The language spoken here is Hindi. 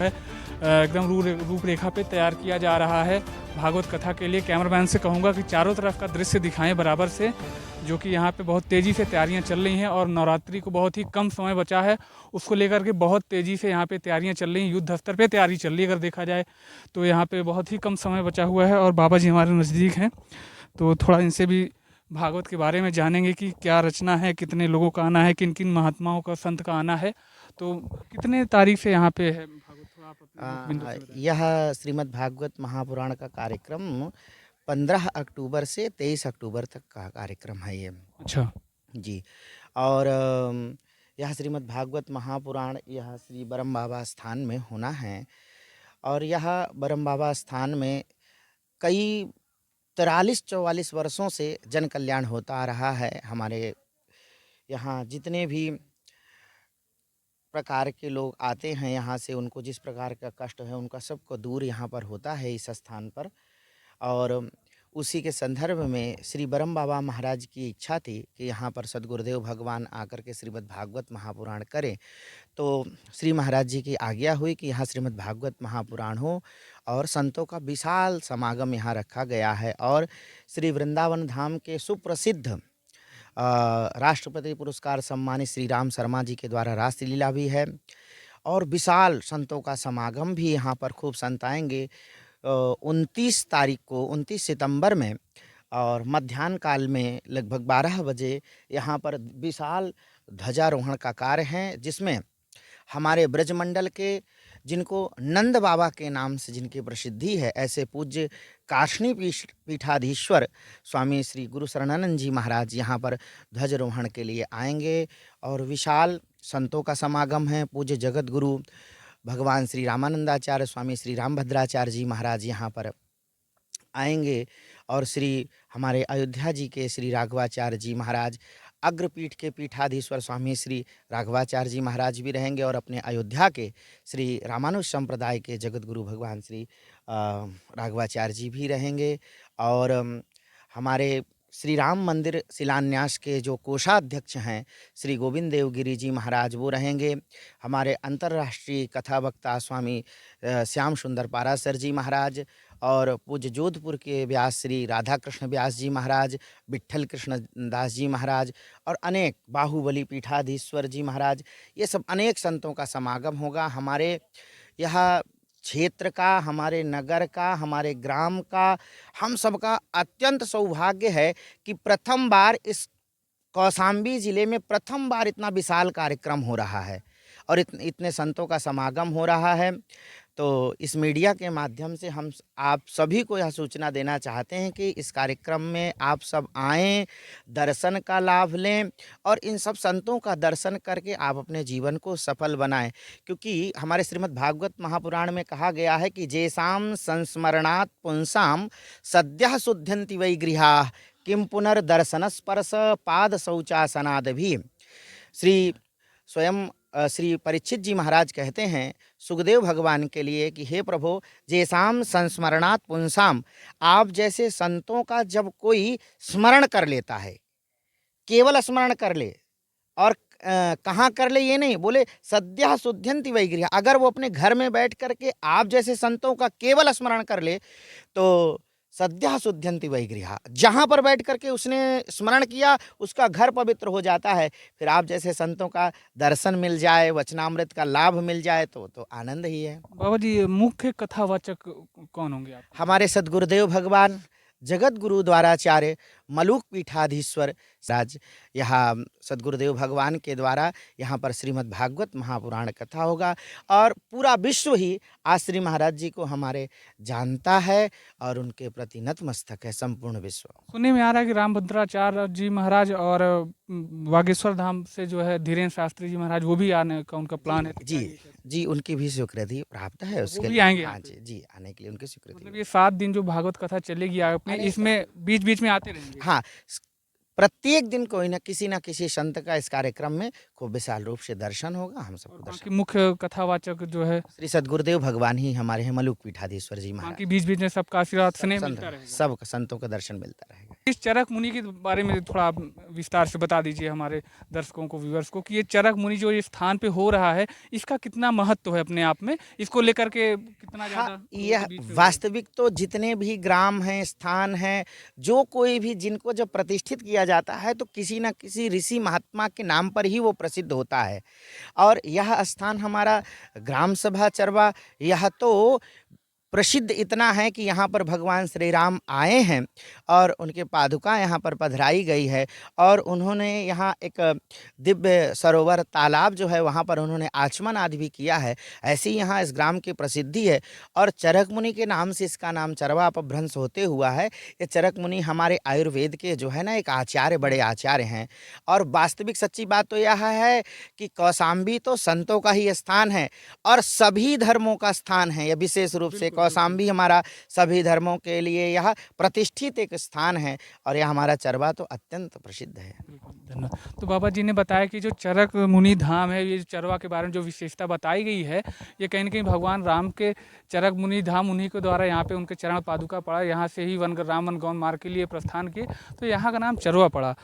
है एकदम रूपरेखा पे तैयार किया जा रहा है भागवत कथा के लिए। कैमरामैन से कहूँगा कि चारों तरफ का दृश्य दिखाएं बराबर से, जो कि यहाँ पे बहुत तेज़ी से तैयारियाँ चल रही हैं और नवरात्रि को बहुत ही कम समय बचा है, उसको लेकर के बहुत तेज़ी से यहाँ पे तैयारियाँ चल रही हैं। युद्ध स्तर पे तैयारी चल रही है अगर देखा जाए तो। यहाँ पे बहुत ही कम समय बचा हुआ है और बाबा जी हमारे नज़दीक हैं, तो थोड़ा इनसे भी भागवत के बारे में जानेंगे कि क्या रचना है, कितने लोगों का आना है, किन किन महात्माओं का, संत का आना है। तो कितने तारीख से यहाँ पे है भागवत, थोड़ा आप अपने मुख बिंदु से बताएं। यह श्रीमद् भागवत महापुराण का कार्यक्रम 15 अक्टूबर से 23 अक्टूबर तक का कार्यक्रम है ये। अच्छा। जी। और यह श्रीमद् भागवत महापुराण यह श्री बरम बाबा स्थान में होना है। और यह बरम बाबा स्थान में कई 43-44 वर्षों से जन कल्याण होता आ रहा है। हमारे यहाँ जितने भी प्रकार के लोग आते हैं यहाँ से, उनको जिस प्रकार का कष्ट है उनका सबको दूर यहाँ पर होता है इस स्थान पर। और उसी के संदर्भ में श्री बरम बाबा महाराज की इच्छा थी कि यहाँ पर सद्गुरुदेव भगवान आकर के श्रीमद् भागवत महापुराण करें। तो श्री महाराज जी की आज्ञा हुई कि यहाँ श्रीमद् भागवत महापुराण हो और संतों का विशाल समागम यहाँ रखा गया है। और श्री वृंदावन धाम के सुप्रसिद्ध राष्ट्रपति पुरस्कार सम्मानित श्री राम शर्मा जी के द्वारा रासलीला भी है और विशाल संतों का समागम भी यहाँ पर खूब संत आएंगे 29 तारीख को, 29 सितंबर में, और मध्याह्न काल में लगभग 12 बजे यहाँ पर विशाल ध्वजारोहण का कार्य है, जिसमें हमारे ब्रजमंडल के, जिनको नंद बाबा के नाम से जिनकी प्रसिद्धि है, ऐसे पूज्य काशनी पीठाधीश्वर स्वामी श्री गुरु शरणानंद जी महाराज यहाँ पर ध्वजारोहण के लिए आएंगे। और विशाल संतों का समागम है। पूज्य जगत गुरु भगवान श्री रामानंदाचार्य स्वामी श्री रामभद्राचार्य जी महाराज यहाँ पर आएंगे और श्री हमारे अयोध्या जी के श्री राघवाचार्य जी महाराज, अग्रपीठ के पीठाधीश्वर स्वामी श्री राघवाचार्य जी महाराज भी रहेंगे और अपने अयोध्या के श्री रामानुज संप्रदाय के जगत गुरु भगवान श्री राघवाचार्य जी भी रहेंगे। और हमारे श्री राम मंदिर शिलान्यास के जो कोषाध्यक्ष हैं श्री गोविंद देवगिरी जी महाराज, वो रहेंगे। हमारे अंतर्राष्ट्रीय कथा वक्ता स्वामी श्याम सुंदर पारासर जी महाराज और पूज्य जोधपुर के व्यास श्री राधा कृष्ण व्यास जी महाराज, विट्ठल कृष्ण दास जी महाराज और अनेक बाहुबली पीठाधीश्वर जी महाराज, ये सब अनेक संतों का समागम होगा। हमारे यह क्षेत्र का, हमारे नगर का, हमारे ग्राम का, हम सबका अत्यंत सौभाग्य है कि प्रथम बार इस कौशाम्बी जिले में प्रथम बार इतना विशाल कार्यक्रम हो रहा है और इतने संतों का समागम हो रहा है। तो इस मीडिया के माध्यम से हम आप सभी को यह सूचना देना चाहते हैं कि इस कार्यक्रम में आप सब आएँ, दर्शन का लाभ लें और इन सब संतों का दर्शन करके आप अपने जीवन को सफल बनाएं। क्योंकि हमारे श्रीमद् भागवत महापुराण में कहा गया है कि जेसाम संस्मरणात् पुंसाम सद्यः शुद्ध्यन्ति वै गृहाः किम पुनर्दर्शन स्पर्श पाद शौचासनाद भी। श्री स्वयं श्री परीक्षित जी महाराज कहते हैं सुखदेव भगवान के लिए कि हे प्रभु, जैसाम संस्मरणात् पुंसाम, आप जैसे संतों का जब कोई स्मरण कर लेता है, केवल स्मरण कर ले, और कहाँ कर ले ये नहीं, बोले सद्यः शुद्ध्यन्ति वै गृहाः, अगर वो अपने घर में बैठ करके आप जैसे संतों का केवल स्मरण कर ले तो सद्यः शुद्ध्यन्ति वै गृहाः, जहाँ पर बैठ करके उसने स्मरण किया उसका घर पवित्र हो जाता है। फिर आप जैसे संतों का दर्शन मिल जाए, वचनामृत का लाभ मिल जाए तो आनंद ही है। बाबा जी, मुख्य कथावाचक कौन होंगे आप? हमारे सद्गुरुदेव भगवान जगत गुरु द्वाराचार्य मलुक पीठाधीश्वर राज, यहाँ सद्गुरुदेव भगवान के द्वारा यहाँ पर श्रीमद् भागवत महापुराण कथा होगा और पूरा विश्व ही आज श्री महाराज जी को हमारे जानता है और उनके प्रति नतमस्तक है संपूर्ण विश्व। सुनने में आ रहा है कि रामभद्राचार्य जी महाराज और बागेश्वर धाम से जो है धीरेन्द्र शास्त्री जी महाराज, वो भी आने का उनका प्लान है। जी, उनकी भी स्वीकृति प्राप्त है वो उसके भी लिए। आएंगे? हाँ जी, आने के लिए उनकी स्वीकृति। मतलब ये 7 दिन जो भागवत कथा चलेगी आपने, इसमें बीच बीच में आते रहेंगे? हाँ, प्रत्येक दिन कोई ना किसी संत का इस कार्यक्रम में को विशाल रूप से दर्शन होगा, हम और सबको वहाँ दर्शन। की मुख्य कथावाचक जो है, श्री सदगुरुदेव भगवान ही हमारे हैं, मलुक पीठाधीश्वर जी वहाँ महाराज। की बीच-बीच में सबका आशीर्वाद सब स्नेह संत, मिलता रहेगा। सब संतों का दर्शन मिलता रहेगा। इस चरक मुनि के बारे में थोड़ा आप विस्तार से बता दीजिए हमारे दर्शकों को, व्यूअर्स को, कि ये चरक मुनि जो ये स्थान पे हो रहा है, इसका कितना महत्व है अपने आप में? इसको लेकर के कितना हाँ, ज़्यादा लोगों यह के बीच में वो है? वास्तविक तो जितने भी ग्राम हैं, स्थान हैं, जो कोई भी जिनको जब प्रतिष्ठित किया जाता है तो किसी न किसी ऋषि महात्मा के नाम पर ही वो प्रसिद्ध होता है। और यह स्थान हमारा ग्राम सभा चरवा, यह तो प्रसिद्ध इतना है कि यहाँ पर भगवान श्री राम आए हैं और उनके पादुका यहाँ पर पधराई गई है, और उन्होंने यहाँ एक दिव्य सरोवर तालाब जो है वहाँ पर उन्होंने आचमन आदि भी किया है। ऐसी यहाँ इस ग्राम की प्रसिद्धि है, और चरक मुनि के नाम से इसका नाम चरवा अपभ्रंश होते हुआ है। ये चरक मुनि हमारे आयुर्वेद के जो है ना एक आचार्य, बड़े आचार्य हैं। और वास्तविक सच्ची बात तो यह है कि कौशाम्बी तो संतों का ही स्थान है और सभी धर्मों का स्थान है। यह विशेष रूप से बिल्कुल, बिल्कुल। कौशाम्बी हमारा सभी धर्मों के लिए यह प्रतिष्ठित एक स्थान है, और यह हमारा चरवा तो अत्यंत प्रसिद्ध है। बिल्कुल, धन्यवाद। तो बाबा जी ने बताया कि जो चरक मुनि धाम है, ये जो चरवा के बारे में जो विशेषता बताई गई है, ये कहीं न कहीं भगवान राम के चरक मुनि धाम, उन्हीं के द्वारा यहाँ पे उनके चरण पादुका पड़ा, यहाँ से ही राम वन गौन मार्ग के लिए प्रस्थान किए, तो यहाँ का नाम चरवा पड़ा।